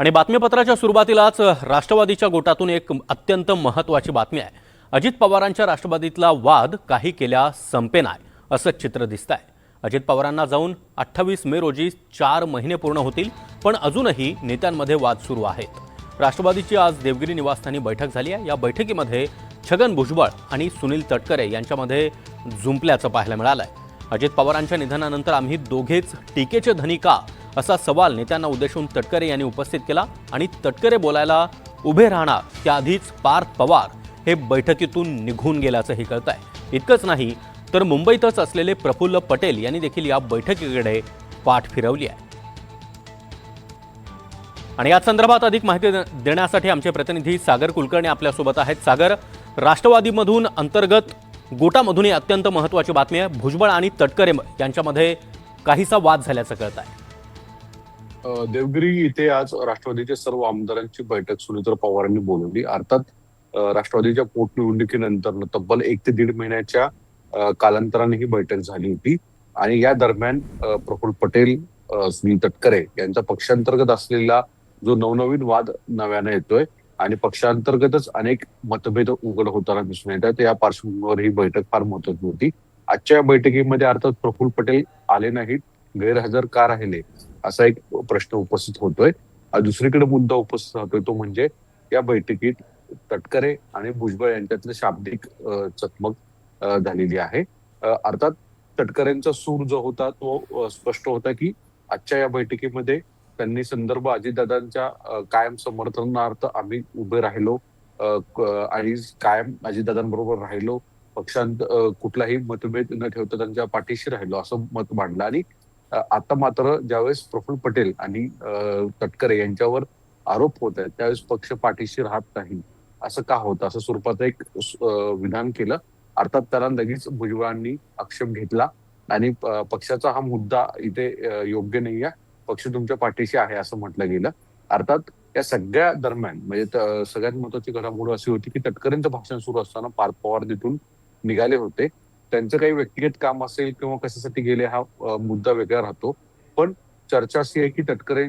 आणि बातमीपत्राच्या सुरुवातीलाच राष्ट्रवादीच्या गोटातून एक अत्यंत महत्त्वाची बातमी आहे। अजित पवारांच्या राष्ट्रवादीतला वाद काही केल्या संपेनाय असं चित्र दिसतंय। अजित पवारांना जाऊन 28 मे रोजी 4 महिने पूर्ण होतील, पण अजूनही नेत्यांमध्ये वाद सुरू आहेत। राष्ट्रवादीची आज देवगिरी निवासस्थानी बैठक झाली आहे। या बैठकीमध्ये छगन भुजबळ आणि सुनील तटकरे यांच्यामध्ये झुंपल्याचं पाहायला मिळालंय। अजित पवारांच्या निधनानंतर आम्ही दोघेच टीकेचे धनी का, असा सवाल नेत्यांना उद्देशून तटकरे यांनी उपस्थित केला। आणि तटकरे बोलायला उभे राहणार त्याआधीच पार्थ पवार हे बैठकीतून निघून गेल्याचंही कळतंय। इतकंच नाही तर मुंबईतच असलेले प्रफुल्ल पटेल यांनी देखील या बैठकीकडे पाठ फिरवली आहे। आणि या संदर्भात अधिक माहिती देण्यासाठी आमचे प्रतिनिधी सागर कुलकर्णी आपल्यासोबत आहेत। सागर, राष्ट्रवादीमधून अंतर्गत गोटामधून ही अत्यंत महत्त्वाची बातमी आहे। भुजबळ आणि तटकरे यांच्यामध्ये काहीसा वाद झाल्याचं कळत आहे। देवगिरी इथे आज राष्ट्रवादीच्या सर्व आमदारांची बैठक सुनील पवारांनी बोलवली। अर्थात राष्ट्रवादीच्या पोटनिवडणुकीनंतर तब्बल 1 ते 1.5 महिन्याच्या कालांतराने ही बैठक झाली होती। आणि या दरम्यान प्रफुल्ल पटेल, सुनील तटकरे यांचा पक्षांतर्गत असलेला जो नवनवीन वाद नव्याने येतोय आणि पक्षांतर्गतच अनेक मतभेद उघड होताना दिसून येतात। या पार्श्वभूमीवर ही बैठक फार महत्त्वाची होती। आजच्या बैठकीमध्ये अर्थात प्रफुल्ल पटेल आले नाहीत, गैरहजर का राहिले असा एक प्रश्न उपस्थित होतोय। दुसरीकडे मुद्दा उपस्थित होतोय तो म्हणजे या बैठकीत तटकरे आणि भुजबळ यांच्यातलं शाब्दिक चकमक झालेली आहे। अर्थात तटकरेंचा सूर जो होता तो स्पष्ट होता की आजच्या या बैठकीमध्ये त्यांनी संदर्भ अजितदादांच्या कायम समर्थनार्थ आम्ही उभे राहिलो आणि कायम अजितदादांबरोबर राहिलो, पक्षांत कुठलाही मतभेद न ठेवता त्यांच्या पाठीशी राहिलो असं मत मांडलं। आणि आता मात्र ज्यावेळेस प्रफुल्ल पटेल आणि तटकरे यांच्यावर आरोप होत आहेत त्यावेळेस पक्ष पाठीशी राहत नाही असं का होतं, असं स्वरूपाचं एक विधान केलं। अर्थात त्याला लगेच भुजबळांनी आक्षेप घेतला आणि पक्षाचा हा मुद्दा इथे योग्य नाही आहे, पक्ष तुमच्या पाठीशी आहे असं म्हटलं गेलं। अर्थात या सगळ्या दरम्यान म्हणजे सगळ्यात महत्वाची घडामोड अशी होती की तटकरेंचं भाषण सुरू असताना पार्थ पवार तिथून निघाले होते। त्यांचं काही व्यक्तिगत काम असेल किंवा कशासाठी गेले हा मुद्दा वेगळा राहतो, पण चर्चा अशी आहे की तटकरे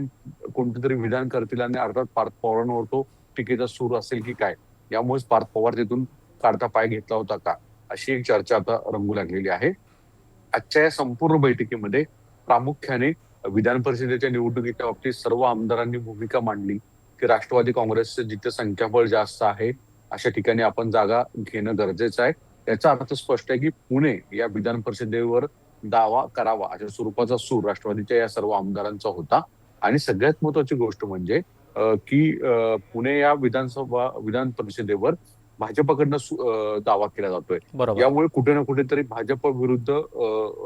कोणतं तरी विधान करतील आणि अर्थात पार्थ पवारांवर तो टीकेचा सूर असेल की काय, यामुळेच पार्थ पवार तिथून काढता पाय घेतला होता का, अशी एक चर्चा आता रंगू लागलेली आहे। आजच्या या संपूर्ण बैठकीमध्ये प्रामुख्याने विधान परिषदेच्या निवडणुकीच्या बाबतीत सर्व आमदारांनी भूमिका मांडली की राष्ट्रवादी काँग्रेसचं जिथे संख्याबळ जास्त आहे अशा ठिकाणी आपण जागा घेणं गरजेचं आहे। याचा अर्थ स्पष्ट आहे की पुणे या विधान परिषदेवर दावा करावा अशा स्वरूपाचा सूर राष्ट्रवादीच्या या सर्व आमदारांचा होता। आणि सगळ्यात महत्वाची गोष्ट म्हणजे की पुणे या विधान परिषदेवर भाजपकडनं दावा केला जातोय। यामुळे कुठे ना कुठेतरी भाजप विरुद्ध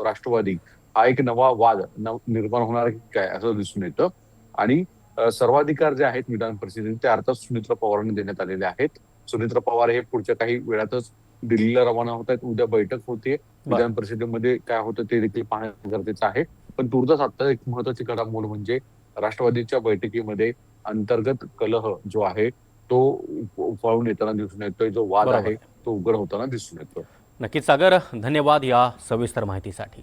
राष्ट्रवादी हा एक नवा वाद निर्माण होणार काय असं दिसून येतं। आणि सर्वाधिकार जे आहेत विधान परिषदेत ते अर्थात सुनील पवारांनी देण्यात आलेले आहेत। सुनील पवार हे पुढच्या काही वेळातच दिल्लीला रवाना होत आहेत। उद्या बैठक होते विधान परिषदेमध्ये, काय होतं ते देखील पाहणं गरजेचं आहे। पण तुर्तास आता एक महत्वाची घडामोड म्हणजे राष्ट्रवादीच्या बैठकीमध्ये अंतर्गत कलह जो आहे तो उफाळून येताना दिसून येतोय, जो वाद आहे तो उघड होताना दिसून येतो। नक्कीच सागर, धन्यवाद या सविस्तर माहितीसाठी।